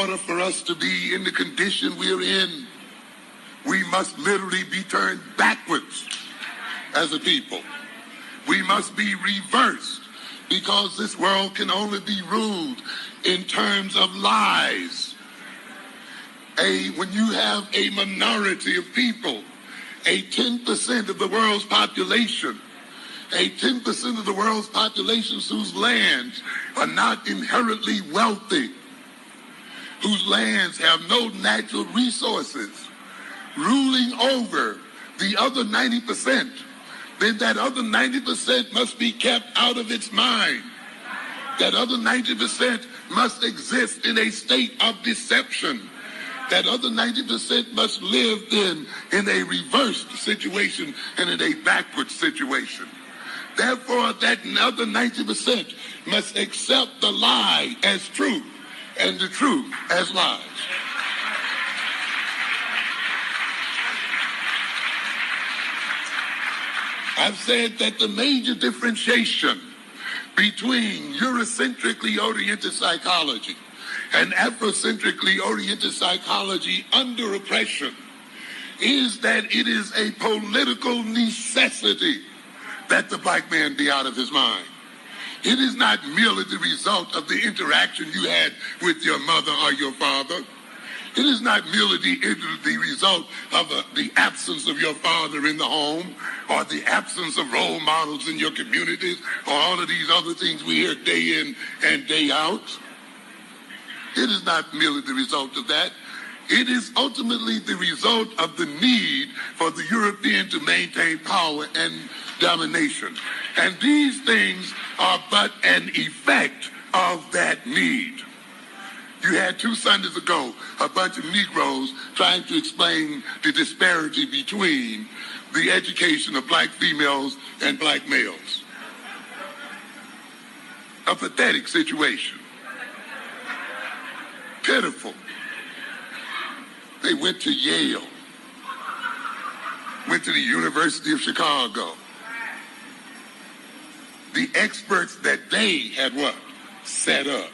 order for us to be in the condition we're in, we must literally be turned backwards as a people. We must be reversed, because this world can only be ruled in terms of lies. When you have a minority of people, a 10% of the world's population, a 10% of the world's population whose lands are not inherently wealthy, whose lands have no natural resources, ruling over the other 90%, then that other 90% must be kept out of its mind. That other 90% must exist in a state of deception. That other 90% must live then in a reversed situation and in a backward situation. Therefore, that other 90% must accept the lie as truth and the truth as lies. I've said that the major differentiation between Eurocentrically oriented psychology and Afrocentrically oriented psychology under oppression is that it is a political necessity that the black man be out of his mind. It is not merely the result of the interaction you had with your mother or your father. It is not merely the result of the absence of your father in the home, or the absence of role models in your communities, or all of these other things we hear day in and day out. It is not merely the result of that. It is ultimately the result of the need for the European to maintain power and domination. And these things are but an effect of that need. You had 2 Sundays ago a bunch of Negroes trying to explain the disparity between the education of black females and black males. A pathetic situation. Pitiful. They went to Yale, went to the University of Chicago. The experts that they had what? Set up.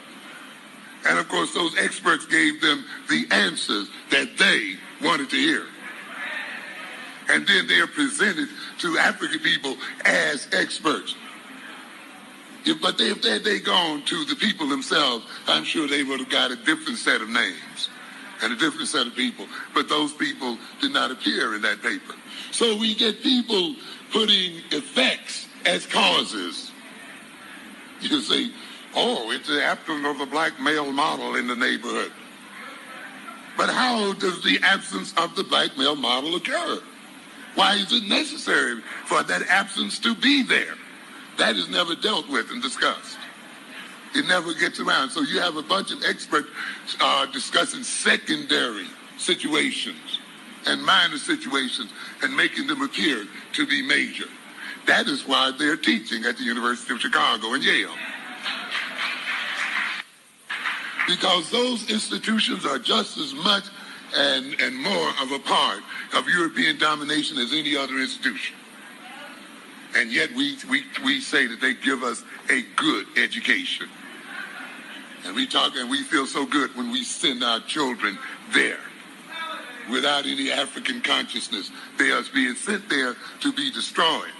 And of course, those experts gave them the answers that they wanted to hear. And then they are presented to African people as experts. But if they'd gone to the people themselves, I'm sure they would have got a different set of names and a different set of people. But those people did not appear in that paper. So we get people putting effects as causes. You see, oh, it's the absence of the black male model in the neighborhood. But how does the absence of the black male model occur? Why is it necessary for that absence to be there? That is never dealt with and discussed. It never gets around. So you have a bunch of experts discussing secondary situations and minor situations and making them appear to be major. That is why they're teaching at the University of Chicago and Yale. Because those institutions are just as much and more of a part of European domination as any other institution. And yet we say that they give us a good education. And we talk and we feel so good when we send our children there. Without any African consciousness, they are being sent there to be destroyed.